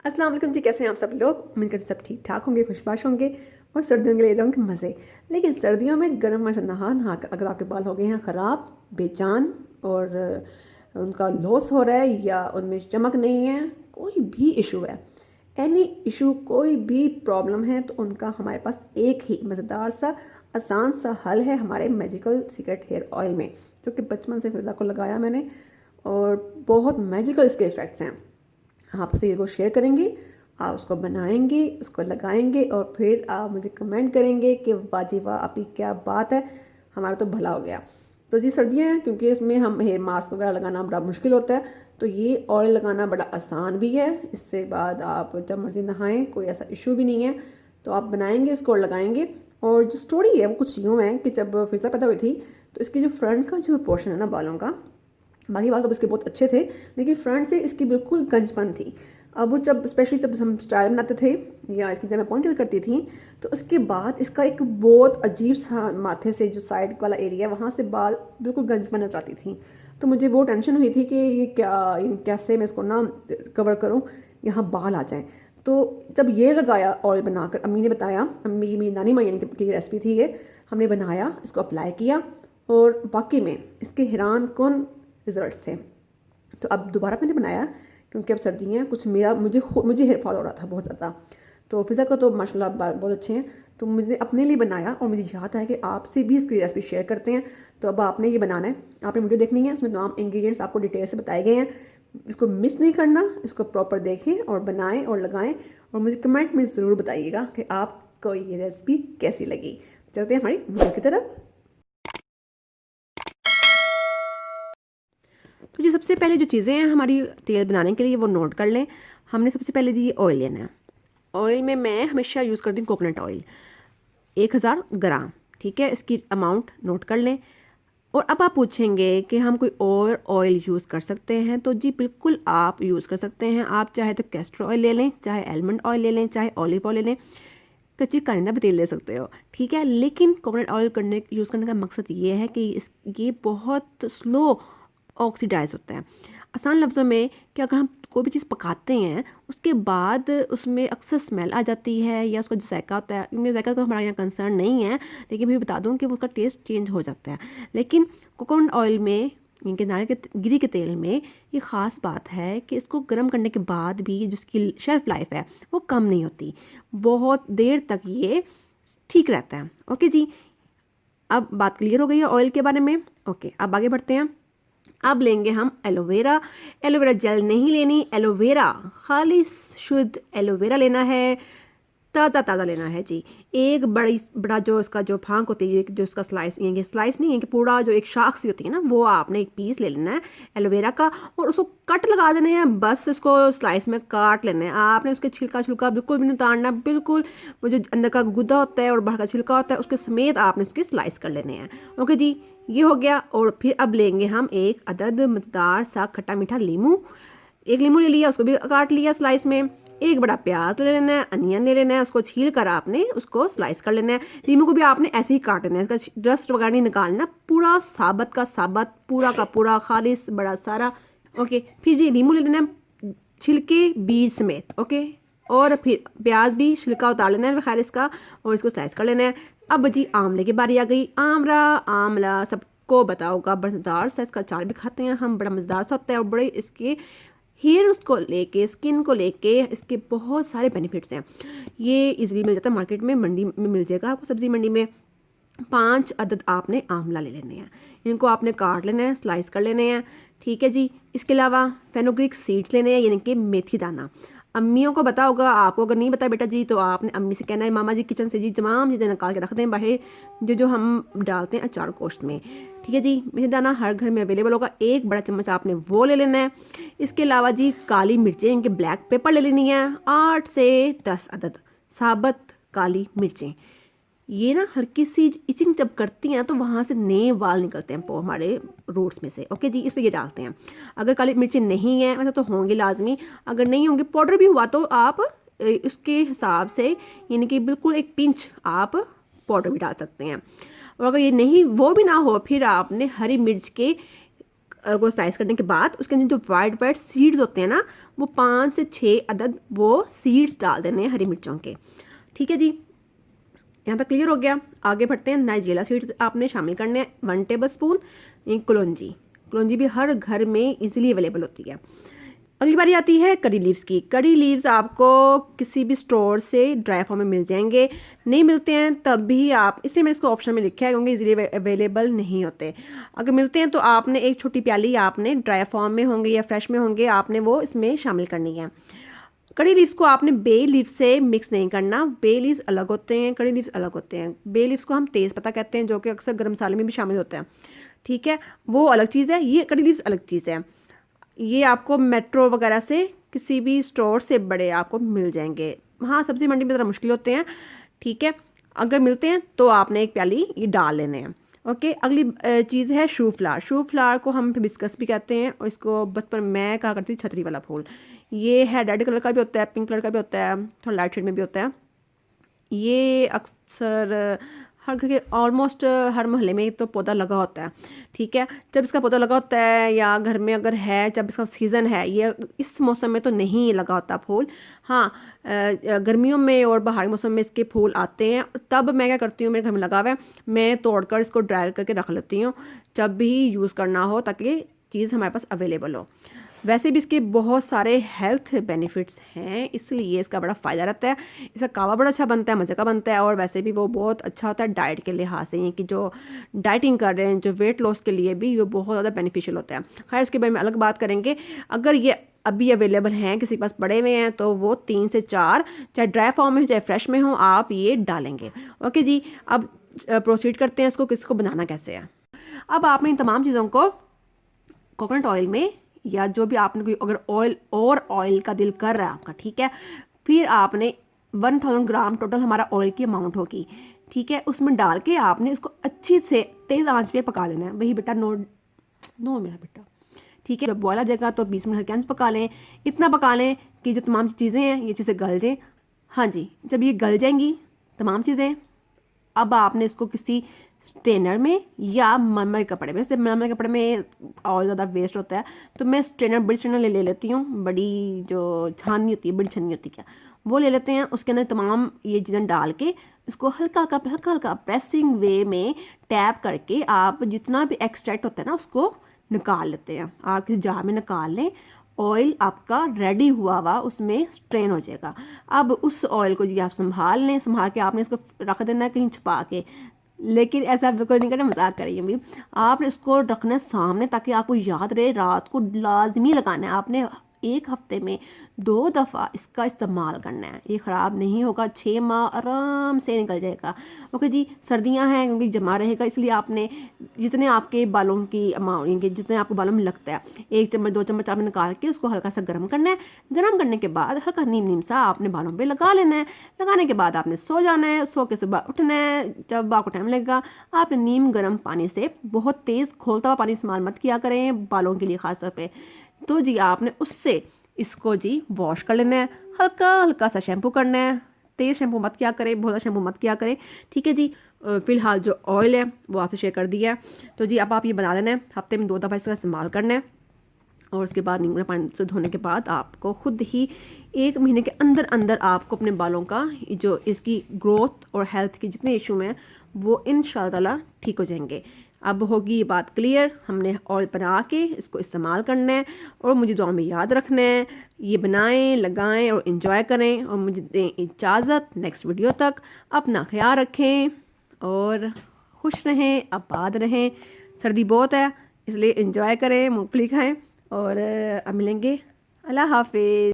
अस्सलाम वालेकुम जी, कैसे हैं आप सब लोग। उम्मीद करते सब ठीक ठाक होंगे, खुशबाश होंगे और सर्दियों के लिए रंग मज़े। लेकिन सर्दियों में गर्म पानी से नहा नहा कर अगर आपके बाल हो गए हैं ख़राब, बेजान और उनका लॉस हो रहा है या उनमें चमक नहीं है, कोई भी इशू है, एनी इशू, कोई भी प्रॉब्लम है, तो उनका हमारे पास एक ही मज़ेदार सा आसान सा हल है हमारे मैजिकल सीक्रेट हेयर ऑयल में, जो कि बचपन से फिजा को लगाया मैंने और बहुत मैजिकल इसके इफ़ेक्ट्स हैं। आपसे ये वो शेयर करेंगे, आप उसको बनाएंगे, उसको लगाएंगे और फिर आप मुझे कमेंट करेंगे कि वाह जी वाह, आपकी क्या बात है, हमारा तो भला हो गया। तो जी सर्दियाँ हैं, क्योंकि इसमें हम हेयर मास्क वगैरह लगाना बड़ा मुश्किल होता है, तो ये ऑयल लगाना बड़ा आसान भी है। इससे बाद आप जब मर्ज़ी नहाएं, कोई ऐसा इशू भी नहीं है। तो आप बनाएंगे इसको और लगाएंगे। और जो स्टोरी है वो कुछ यूँ है कि जब फिजा पैदा हुई थी, तो इसकी जो फ्रंट का जो पोर्शन है ना बालों का, बाकी बाल तो इसके बहुत अच्छे थे, लेकिन फ्रंट से इसकी बिल्कुल गंजपन थी। अब वो जब स्पेशली जब हम स्टाइल बनाते थे या इसकी जब मैं पॉइंट करती थी, तो उसके बाद इसका एक बहुत अजीब सा माथे से जो साइड वाला एरिया वहाँ से बाल बिल्कुल गंजपन नजर आती थी। तो मुझे वो टेंशन हुई थी कि ये कैसे मैं इसको ना कवर करूँ, यहाँ बाल आ जाएँ। तो जब ये लगाया ऑयल बनाकर, अम्मी ने बताया, अम्मी मेरी नानी माँ यानी की रेसिपी थी ये, हमने बनाया, इसको अप्लाई किया और वाकई में इसके हैरान कौन रिजल्ट्स थे। तो अब दोबारा मैंने बनाया, क्योंकि अब सर्दी हैं, कुछ मेरा मुझे हेयर फॉल हो रहा था बहुत ज़्यादा। तो फिज़ा का तो माशाल्लाह बाल बहुत अच्छे हैं, तो मुझे अपने लिए बनाया और मुझे याद है कि आपसे भी इसकी रेसिपी शेयर करते हैं। तो अब आपने ये बनाना है, आपने वीडियो देखनी है, इसमें तमाम इंग्रेडिएंट्स आपको डिटेल से बताए गए हैं। इसको मिस नहीं करना, इसको प्रॉपर देखें और बनाएं और लगाएं और मुझे कमेंट में ज़रूर बताइएगा कि आपको ये रेसिपी कैसी लगी। चलते हैं हमारी वीडियो की तरफ। तो जी सबसे पहले जो चीज़ें हैं हमारी तेल बनाने के लिए वो नोट कर लें। हमने सबसे पहले जी ऑयल लेना है। ऑयल में मैं हमेशा यूज़ करती हूँ कोकोनट ऑयल, 1000 ग्राम। ठीक है, इसकी अमाउंट नोट कर लें। और अब आप पूछेंगे कि हम कोई और ऑयल यूज़ कर सकते हैं, तो जी बिल्कुल आप यूज़ कर सकते हैं। आप चाहे तो कैस्टर ऑयल ले लें, चाहे आलमंड ऑयल ले लें, चाहे ऑलिव ऑयल ले लें, कच्ची कारिंदा भी तेल ले सकते हो। ठीक है, लेकिन कोकोनट ऑयल यूज़ करने का मकसद ये है कि ये बहुत स्लो ऑक्सीडाइज होता है। आसान लफ्ज़ों में कि अगर हम कोई भी चीज़ पकाते हैं, उसके बाद उसमें अक्सर स्मेल आ जाती है या उसका जो जायका होता है, क्योंकि जायका तो हमारा यहाँ कंसर्न नहीं है, लेकिन मैं बता दूँ कि उसका टेस्ट चेंज हो जाता है। लेकिन कोकोनट ऑयल में, इनके नारियल के गिरी के तेल में, ये ख़ास बात है कि इसको गर्म करने के बाद भी जिसकी शेल्फ़ लाइफ है वो कम नहीं होती, बहुत देर तक ये ठीक रहता है। ओके जी, अब बात क्लियर हो गई है ऑयल के बारे में। ओके, अब आगे बढ़ते हैं। अब लेंगे हम एलोवेरा। एलोवेरा जेल नहीं लेनी, एलोवेरा खाली शुद्ध एलोवेरा लेना है, ताज़ा ताज़ा लेना है जी। एक बड़ा जो इसका जो फांक होती है, जो इसका स्लाइस, ये स्लाइस नहीं है कि पूरा जो एक शाख सी होती है ना, वो आपने एक पीस ले लेना है एलोवेरा का और उसको कट लगा देना है। बस इसको स्लाइस में काट लेना है आपने। उसके छिलका छिलका बिल्कुल भी नहीं उतारना, बिल्कुल वो जो अंदर का गुदा होता है और बाहर का छिलका होता है उसके समेत आपने उसके स्लाइस कर लेने हैं। ओके जी, ये हो गया। और फिर अब लेंगे हम एक अदद मज़ेदार सा खट्टा मीठा लीमू। एक लीमू ले लिया, उसको भी काट लिया स्लाइस में। एक बड़ा प्याज ले लेना है, अनियन ले लेना है, उसको छील कर आपने उसको स्लाइस कर लेना है। लीमू को भी आपने ऐसे ही काटना है, इसका रस्ट वगैरह नहीं निकालना, पूरा साबत का साबत, पूरा का पूरा खालिस बड़ा सारा। ओके, फिर ये लीमू ले लेना है छिलके बीज समेत। ओके, और फिर प्याज भी छिलका उतार लेना है खैर इसका और इसको स्लाइस कर लेना है। अब जी आंवले की बारी आ गई। आंवला सबको बताओगा, बड़ा मज़ेदार सा इसका अचार भी खाते हैं हम, बड़ा मज़ेदार सा होता है और बड़े इसके हेयर उसको लेके, स्किन को लेके इसके बहुत सारे बेनिफिट्स हैं। ये इजीली मिल जाता है मार्केट में, मंडी में मिल जाएगा आपको, सब्ज़ी मंडी में। 5 अदद आपने आंवला ले लेने हैं, इनको आपने काट लेना है, स्लाइस कर लेने हैं। ठीक है जी, इसके अलावा फेनुग्रीक सीड्स लेने हैं, यानी कि मेथी दाना। अम्मियों को पता होगा, आपको अगर नहीं पता बेटा जी तो आपने अम्मी से कहना है, मामा जी किचन से जी तमाम चीज़ें निकाल के रख दें बाहर, जो हम डालते हैं अचार गोश्त में। ठीक है जी, मेथी दाना हर घर में अवेलेबल होगा, एक बड़ा चम्मच आपने वो ले लेना है। इसके अलावा जी काली मिर्चें, इनके ब्लैक पेपर ले लेनी है, 8 से 10 अदद साबत काली मिर्चें। ये ना हल्की सी इचिंग जब करती हैं तो वहाँ से नए वाल निकलते हैं हमारे रूट्स में से। ओके जी, इसलिए ये डालते हैं। अगर काली मिर्चें नहीं है, वैसे तो होंगी लाजमी, अगर नहीं होंगे पाउडर भी हुआ तो आप उसके हिसाब से, यानी कि बिल्कुल एक पिंच आप पाउडर भी डाल सकते हैं। और अगर ये नहीं, वो भी ना हो, फिर आपने हरी मिर्च के को स्लाइस करने के बाद उसके अंदर जो वाइट वाइट सीड्स होते हैं ना, वो 5 से 6 अदद वो सीड्स डाल देने हैं हरी मिर्चों के। ठीक है जी, यहाँ तक क्लियर हो गया। आगे बढ़ते हैं। नाइजेला सीड्स आपने शामिल करने हैं 1 टेबल स्पून। कलौंजी, कलौंजी भी हर घर में इजीली अवेलेबल होती है। अगली बारी आती है करी लीव्स की। करी लीव्स आपको किसी भी स्टोर से ड्राई फॉर्म में मिल जाएंगे, नहीं मिलते हैं तब भी आप, इसलिए मैंने इसको ऑप्शन में लिखा है क्योंकि इजीली अवेलेबल नहीं होते। अगर मिलते हैं तो आपने एक छोटी प्याली आपने ड्राई फॉर्म में होंगे या फ्रेश में होंगे, आपने वो इसमें शामिल करनी है। कड़ी लीव्स को आपने बे लीव से मिक्स नहीं करना, बे लीव्स अलग होते हैं, कड़ी लीव्स अलग होते हैं। बे लीव्स को हम तेज़ पत्ता कहते हैं, जो कि अक्सर गर्म मसाले में भी शामिल होते हैं। ठीक है, वो अलग चीज़ है, ये कड़ी लीव्स अलग चीज़ है। ये आपको मेट्रो वगैरह से किसी भी स्टोर से बड़े आपको मिल जाएंगे। हाँ, सब्ज़ी मंडी में ज़रा मुश्किल होते हैं। ठीक है, अगर मिलते हैं तो आपने एक प्याली ये डाल लेने हैं। ओके, अगली चीज़ है शू फ्लावर। शू फ्लावर को हम हिबिस्कस भी कहते हैं और इसको बचपन मैं कहा करती थी छतरी वाला फूल। ये है रेड कलर का भी होता है, पिंक कलर का भी होता है, थोड़ा लाइट शेड में भी होता है। ये अक्सर हर घर के ऑलमोस्ट हर मोहल्ले में तो पौधा लगा होता है। ठीक है, जब इसका पौधा लगा होता है या घर में अगर है, जब इसका सीज़न है, ये इस मौसम में तो नहीं लगा होता फूल। हाँ, गर्मियों में और बाहरी मौसम में इसके फूल आते हैं। तब मैं क्या करती हूँ, मेरे घर में लगा हुआ है, मैं तोड़कर इसको ड्राई करके रख लेती हूँ जब भी यूज़ करना हो, ताकि चीज़ हमारे पास अवेलेबल हो। वैसे भी इसके बहुत सारे हेल्थ बेनिफिट्स हैं, इसलिए इसका बड़ा फ़ायदा रहता है। इसका कावा बड़ा अच्छा बनता है, मज़े का बनता है, और वैसे भी वो बहुत अच्छा होता है डाइट के लिहाज से। ये कि जो डाइटिंग कर रहे हैं, जो वेट लॉस के लिए भी ये बहुत ज़्यादा बेनिफिशियल होता है। खैर, उसके बारे में अलग बात करेंगे। अगर ये अभी अवेलेबल हैं, किसी के पास पड़े हुए हैं, तो वो 3 से 4, चाहे ड्राई फॉर्म में हो चाहे फ्रेश में हो, आप ये डालेंगे। ओके जी, अब प्रोसीड करते हैं इसको किसको बनाना कैसे है। अब आपने इन तमाम चीज़ों को कोकोनट ऑयल में, या जो भी आपने कोई अगर ऑयल और ऑयल का दिल कर रहा है आपका, ठीक है, फिर आपने 1000 ग्राम टोटल हमारा ऑयल की अमाउंट होगी। ठीक है, उसमें डाल के आपने उसको अच्छी से तेज़ आंच पे पका लेना है। वही बेटा, नो मेरा बेटा। ठीक है, जब बॉयल आ जाएगा तो 20 मिनट हल्के आंच पका लें। इतना पका लें कि जो तमाम चीज़ें हैं ये चीज़ें गल जाएँ। हाँ जी, जब ये गल जाएंगी तमाम चीज़ें, अब आपने इसको किसी स्ट्रेनर में या मलमल कपड़े में, जैसे मलमल कपड़े में और ज़्यादा वेस्ट होता है, तो मैं स्ट्रेनर, बड़ी स्ट्रेनर ले लेती हूँ, बड़ी जो छाननी होती है, बड़ी छन्नी होती है क्या, वो ले लेते हैं। उसके अंदर तमाम ये चीज़ें डाल के उसको हल्का हल्का प्रेसिंग वे में टैप करके आप जितना भी एक्सट्रैक्ट होता है ना उसको निकाल लेते हैं। आप किसी जार में निकाल लें, ऑयल आपका रेडी हुआ उसमें स्ट्रेन हो जाएगा। अब उस ऑयल को जी आप संभाल लें, संभाल के आपने इसको रख देना है कहीं छुपा के। लेकिन ऐसा बिल्कुल नहीं करना, मजाक करिए भी। आपने इसको रखना है सामने ताकि आपको याद रहे, रात को लाजमी लगाना है आपने। 1 हफ्ते में 2 दफ़ा इसका इस्तेमाल करना है, ये ख़राब नहीं होगा, 6 माह आराम से निकल जाएगा। ओके जी, सर्दियां हैं क्योंकि जमा रहेगा, इसलिए आपने जितने आपके बालों की अमाउंट, जितने आपको बालों में लगता है, 1 चम्मच 2 चम्मच आपने निकाल के उसको हल्का सा गर्म करना है। गर्म करने के बाद हल्का नीम सा आपने बालों पर लगा लेना है। लगाने के बाद आपने सो जाना है, सो के सुबह उठना है। जब आपको टाइम लगेगा, आपने नीम गर्म पानी से, बहुत तेज़ खोलता हुआ पानी इस्तेमाल मत किया करें बालों के लिए ख़ास तौर पे, तो जी आपने उससे इसको जी वॉश कर लेना है। हल्का हल्का सा शैम्पू करना है, तेज़ शैम्पू मत किया करें, बहुत ज़्यादा शैम्पू मत किया करें। ठीक है जी, फ़िलहाल जो ऑयल है वो आपसे शेयर कर दिया है। तो जी अब आप ये बना लेना है, हफ्ते में 2 दफ़ा इसका इस्तेमाल करना है, और उसके बाद नींबू पानी से धोने के बाद आपको खुद ही 1 महीने के अंदर अंदर आपको अपने बालों का जो इसकी ग्रोथ और हेल्थ के जितने इशू हैं वो इंशाअल्लाह ठीक हो जाएंगे। अब होगी ये बात क्लियर, हमने ऑयल बना के इसको इस्तेमाल करना है, और मुझे दुआ में याद रखना है। ये बनाएं, लगाएं और इन्जॉय करें, और मुझे दें इजाज़त नेक्स्ट वीडियो तक। अपना ख्याल रखें और खुश रहें, आबाद रहें। सर्दी बहुत है इसलिए इन्जॉय करें, मूँगफली खाएं, और अब मिलेंगे। अल्लाह हाफिज़।